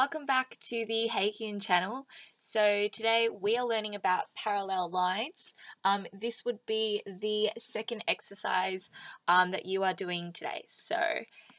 welcome back to the Heikin channel. So today we are learning about parallel lines. This would be the second exercise that you are doing today. So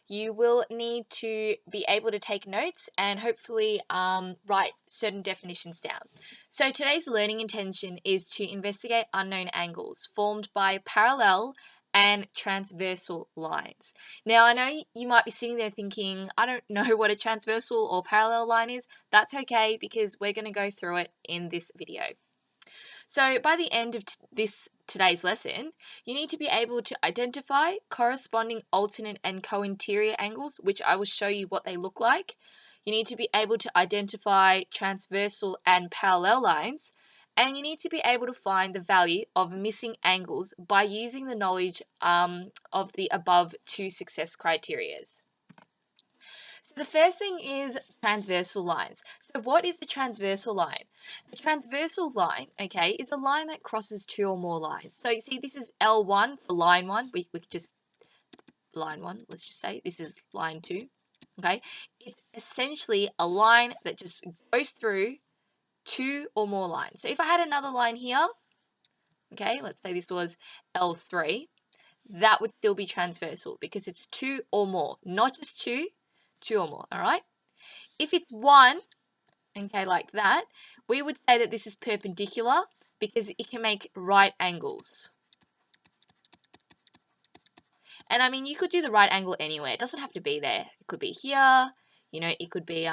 you will need to be able to take notes and hopefully write certain definitions down. So today's learning intention is to investigate unknown angles formed by parallel and transversal lines. Now, I know you might be sitting there thinking, I don't know what a transversal or parallel line is. That's okay because we're going to go through it in this video. So by the end of today's lesson, you need to be able to identify corresponding alternate and co-interior angles, which I will show you what they look like. You need to be able to identify transversal and parallel lines, and you need to be able to find the value of missing angles by using the knowledge of the above two success criteria. So the first thing is transversal lines. So what is the transversal line? The transversal line, okay, is a line that crosses two or more lines. So you see this is L1 for line 1. We could just, line 1, let's just say. This is line 2, okay. It's essentially a line that just goes through two or more lines. So if I had another line here, okay, let's say this was L3, that would still be transversal because it's two or more, not just two or more, all right? If it's one, okay, like that, we would say that this is perpendicular because it can make right angles. And I mean, you could do the right angle anywhere. It doesn't have to be there. It could be here, you know, it could be,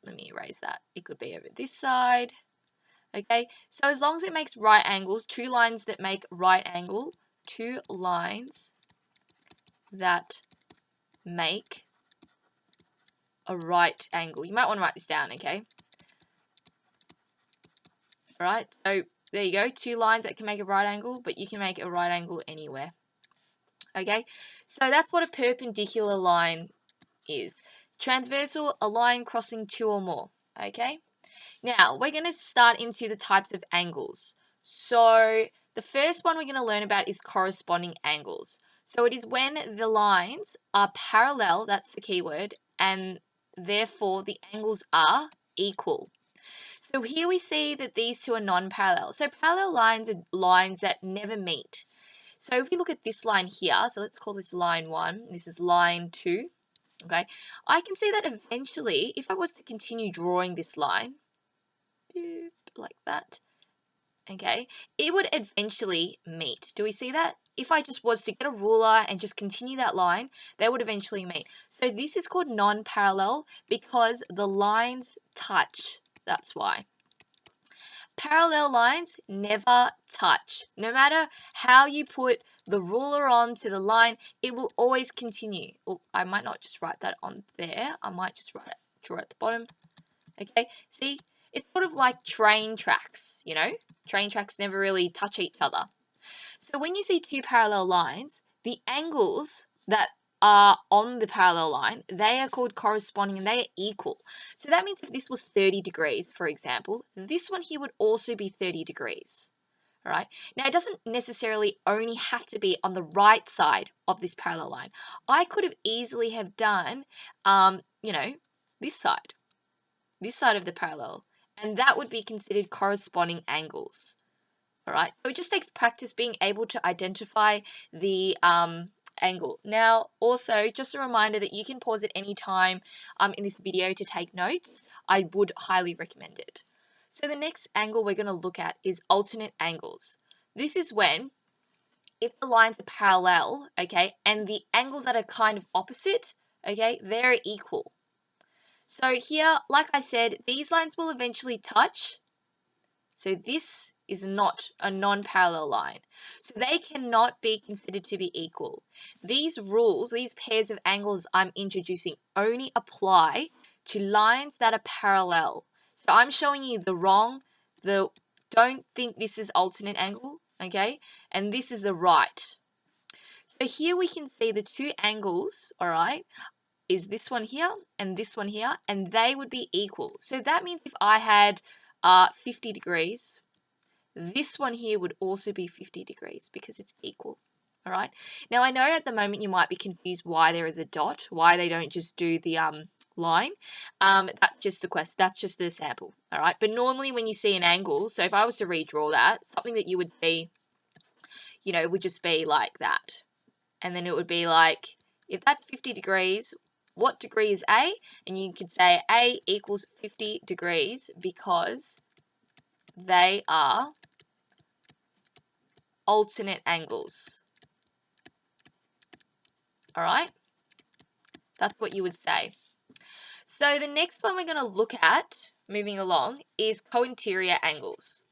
let me erase that. It could be over this side. Okay, so as long as it makes right angles, two lines that make right angle, two lines that make a right angle. You might want to write this down, okay? All right, so there you go, two lines that can make a right angle, but you can make a right angle anywhere. Okay, so that's what a perpendicular line is. Transversal, a line crossing two or more, okay? Now, we're going to start into the types of angles. So, the first one we're going to learn about is corresponding angles. So, it is when the lines are parallel, that's the key word, and therefore the angles are equal. So, here we see that these two are non-parallel. So, parallel lines are lines that never meet. So, if we look at this line here, so let's call this line 1, this is line 2, okay? I can see that eventually, if I was to continue drawing this line, like that, okay, it would eventually meet. Do we see that? If I just was to get a ruler and just continue that line, they would eventually meet. So this is called non-parallel because the lines touch. That's why. Parallel lines never touch. No matter how you put the ruler onto the line, it will always continue. Oh, I might not just write that on there. I might just draw it at the bottom. Okay, see? It's sort of like train tracks, you know? Train tracks never really touch each other. So when you see two parallel lines, the angles that are on the parallel line, they are called corresponding and they are equal. So that means if this was 30 degrees, for example, this one here would also be 30 degrees. All right. Now, it doesn't necessarily only have to be on the right side of this parallel line. I could have easily have done, you know, this side of the parallel, and that would be considered corresponding angles. All right, so it just takes practice being able to identify the angle. Now, also, just a reminder that you can pause at any time in this video to take notes. I would highly recommend it. So the next angle we're going to look at is alternate angles. This is when, if the lines are parallel, okay, and the angles that are kind of opposite, okay, they're equal. So here, like I said, these lines will eventually touch. So this is not a non-parallel line. So they cannot be considered to be equal. These rules, these pairs of angles I'm introducing only apply to lines that are parallel. So I'm showing you don't think this is alternate angle, okay? And this is the right. So here we can see the two angles, all right, is this one here, and they would be equal. So that means if I had 50 degrees, this one here would also be 50 degrees because it's equal. All right. Now I know at the moment you might be confused why there is a dot, why they don't just do the line. That's just the question. That's just the sample. All right. But normally when you see an angle, so if I was to redraw that, something that you would see, you know, would just be like that, and then it would be like, if that's 50 degrees, what degree is A? And you could say A equals 50 degrees because they are alternate angles. All right. That's what you would say. So the next one we're going to look at, moving along, is co-interior angles.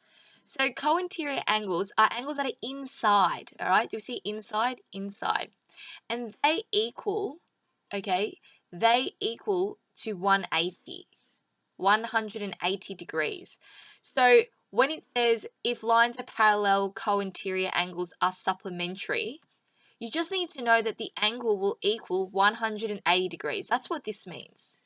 So co-interior angles are angles that are inside, all right? Do we see inside? Inside. And they equal, okay, they equal to 180 degrees. So when it says if lines are parallel, co-interior angles are supplementary, you just need to know that the angle will equal 180 degrees. That's what this means.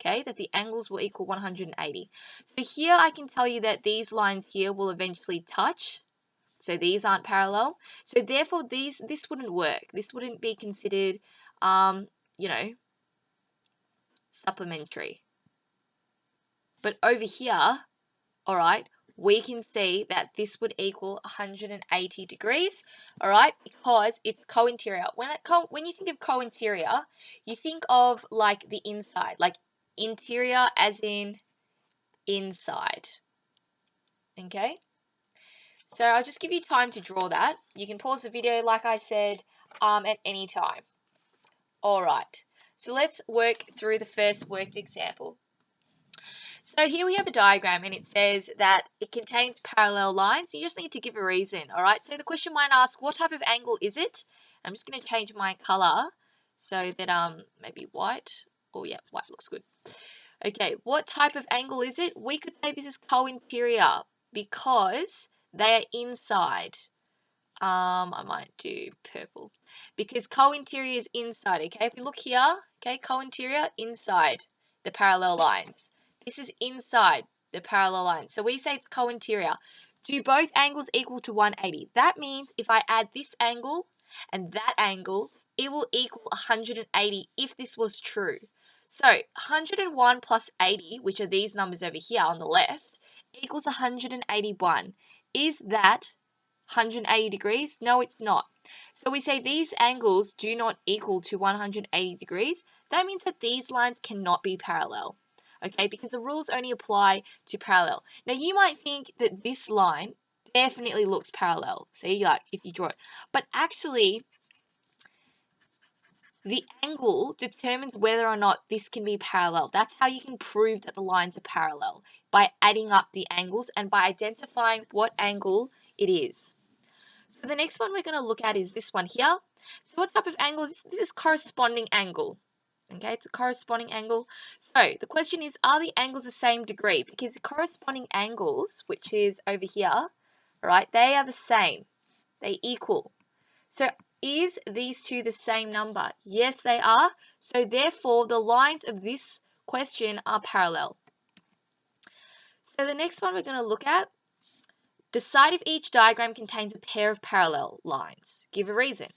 Okay, that the angles will equal 180. So here I can tell you that these lines here will eventually touch. So these aren't parallel. So therefore this wouldn't work. This wouldn't be considered, you know, supplementary. But over here, all right, we can see that this would equal 180 degrees, all right, because it's co-interior. When you think of co-interior, you think of like the inside, like interior as in inside, okay? So I'll just give you time to draw that. You can pause the video, like I said, at any time. All right, so let's work through the first worked example. So here we have a diagram and it says that it contains parallel lines. You just need to give a reason, all right? So the question might ask, what type of angle is it? I'm just going to change my color so that maybe white. Oh yeah, white looks good. Okay, what type of angle is it? We could say this is co-interior because they are inside. I might do purple because co-interior is inside, okay? If we look here, okay, co-interior, inside the parallel lines. This is inside the parallel line. So we say it's co-interior. Do both angles equal to 180? That means if I add this angle and that angle, it will equal 180 if this was true. So 101 plus 80, which are these numbers over here on the left, equals 181. Is that 180 degrees? No, it's not. So we say these angles do not equal to 180 degrees. That means that these lines cannot be parallel, okay, because the rules only apply to parallel. Now, you might think that this line definitely looks parallel, see, like if you draw it, but actually, the angle determines whether or not this can be parallel. That's how you can prove that the lines are parallel, by adding up the angles and by identifying what angle it is. So the next one we're going to look at is this one here. So what type of angle is this? This is corresponding angle. Okay, it's a corresponding angle. So the question is, are the angles the same degree? Because the corresponding angles, which is over here, right, they are the same. They equal. So is these two the same number? Yes, they are. So therefore, the lines of this question are parallel. So the next one we're going to look at, decide if each diagram contains a pair of parallel lines. Give a reason.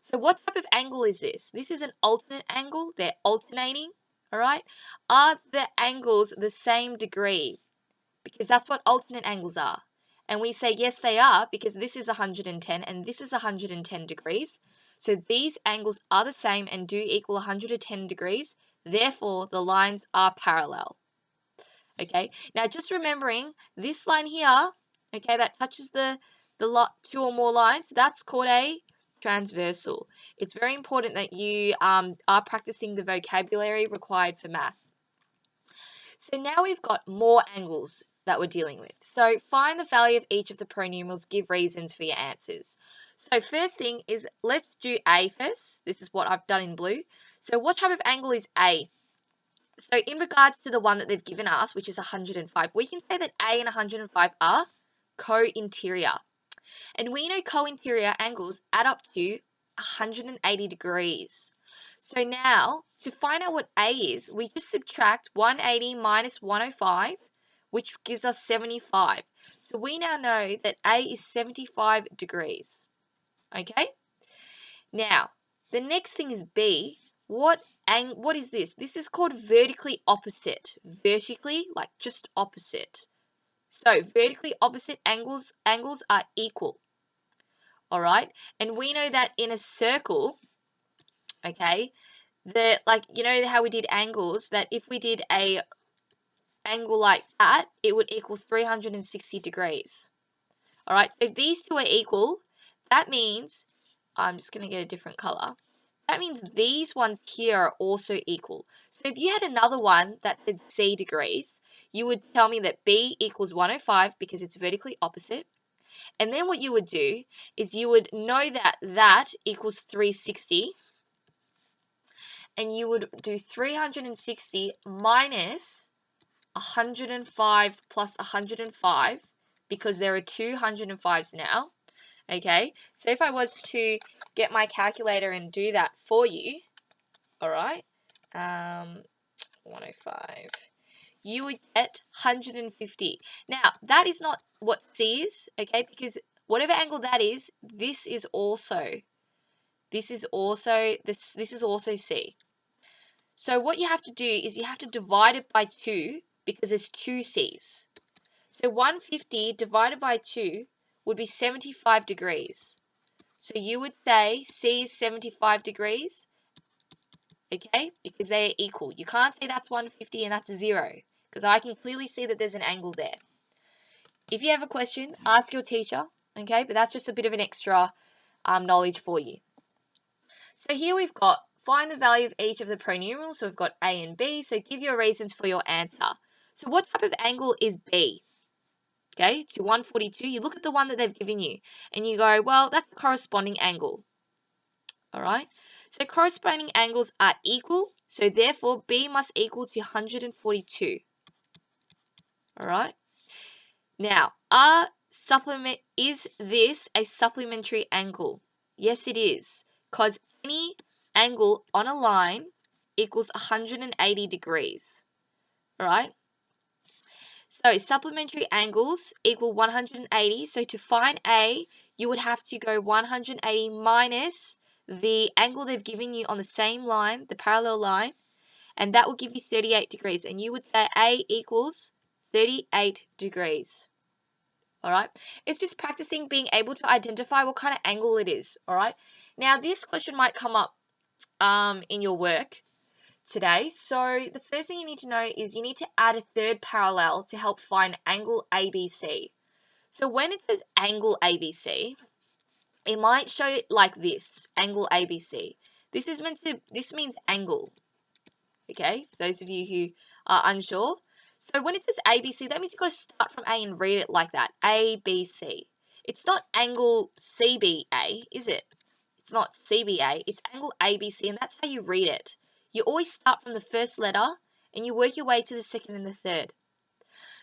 So what type of angle is this? This is an alternate angle. They're alternating, all right? Are the angles the same degree? Because that's what alternate angles are. And we say yes, they are, because this is 110 and this is 110 degrees. So these angles are the same and do equal 110 degrees. Therefore, the lines are parallel. Okay, now just remembering this line here, okay, that touches the two or more lines, that's called a transversal. It's very important that you are practicing the vocabulary required for math. So now we've got more angles that we're dealing with. So find the value of each of the pronumerals, give reasons for your answers. So first thing is, let's do A first. This is what I've done in blue. So what type of angle is A? So in regards to the one that they've given us, which is 105, we can say that A and 105 are co-interior. And we know co-interior angles add up to 180 degrees. So now, to find out what A is, we just subtract 180 minus 105, which gives us 75. So we now know that A is 75 degrees. Okay? Now, the next thing is B. What is this? This is called vertically opposite. Vertically, like just opposite. So vertically opposite angles are equal. All right, and we know that in a circle, okay, you know how we did angles, that if we did a angle like that, it would equal 360 degrees. All right, so if these two are equal, that means, I'm just going to get a different color. That means these ones here are also equal. So if you had another one that said C degrees, you would tell me that B equals 105 because it's vertically opposite. And then what you would do is you would know that that equals 360. And you would do 360 minus 105 plus 105 because there are 205s now. Okay, so if I was to get my calculator and do that for you, all right, 105, you would get 150. Now, that is not what C is, okay, because whatever angle that is, this is also C. So what you have to do is you have to divide it by 2 because there's 2 C's. So 150 divided by 2 would be 75 degrees. So you would say C is 75 degrees, okay, because they are equal. You can't say that's 150 and that's 0, because I can clearly see that there's an angle there. If you have a question, ask your teacher, okay, but that's just a bit of an extra knowledge for you. So here we've got, find the value of each of the pronumerals. So we've got A and B, so give your reasons for your answer. So what type of angle is B? Okay, to 142, you look at the one that they've given you, and you go, well, that's the corresponding angle. All right, so corresponding angles are equal, so therefore B must equal to 142. All right, now, is this a supplementary angle? Yes, it is, because any angle on a line equals 180 degrees. All right, so supplementary angles equal 180. So to find A, you would have to go 180 minus the angle they've given you on the same line, the parallel line, and that will give you 38 degrees. And you would say A equals 38 degrees. All right, it's just practicing being able to identify what kind of angle it is. All right, now this question might come up in your work today. So the first thing you need to know is you need to add a third parallel to help find angle ABC. So when it says angle ABC, it might show it like this, angle ABC. This means angle. Okay, for those of you who are unsure. So when it says ABC, that means you've got to start from A and read it like that, ABC. It's not angle CBA, is it? It's not CBA, it's angle ABC, and that's how you read it. You always start from the first letter and you work your way to the second and the third.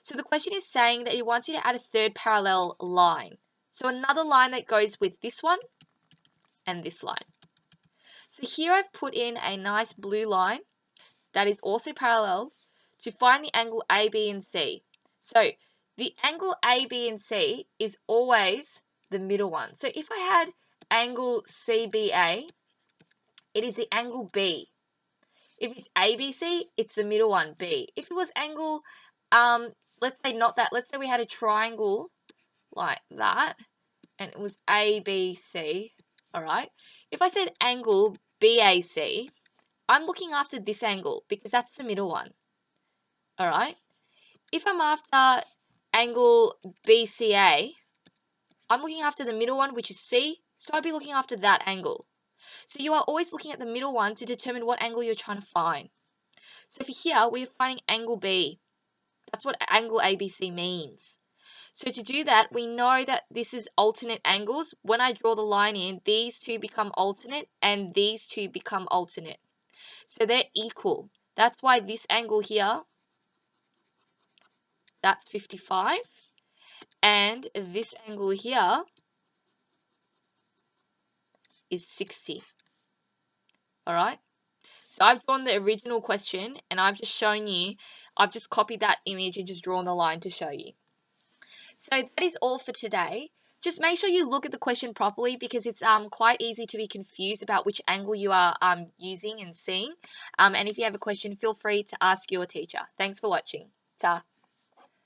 So the question is saying that it wants you to add a third parallel line. So another line that goes with this one and this line. So here I've put in a nice blue line that is also parallel to find the angle AB and C. So the angle AB and C is always the middle one. So if I had angle CBA, it is the angle B. If it's ABC, it's the middle one, B. If it was angle, let's say not that, let's say we had a triangle like that, and it was ABC, all right? If I said angle BAC, I'm looking after this angle because that's the middle one, all right? If I'm after angle BCA, I'm looking after the middle one, which is C, so I'd be looking after that angle. So you are always looking at the middle one to determine what angle you're trying to find. So for here, we are finding angle B. That's what angle ABC means. So to do that, we know that this is alternate angles. When I draw the line in, these two become alternate and these two become alternate. So they're equal. That's why this angle here, that's 55. And this angle here is 60. All right. So I've drawn the original question and I've just shown you, I've just copied that image and just drawn the line to show you. So that is all for today. just make sure you look at the question properly, because it's quite easy to be confused about which angle you are using and seeing. And if you have a question, feel free to ask your teacher. Thanks for watching. Ta.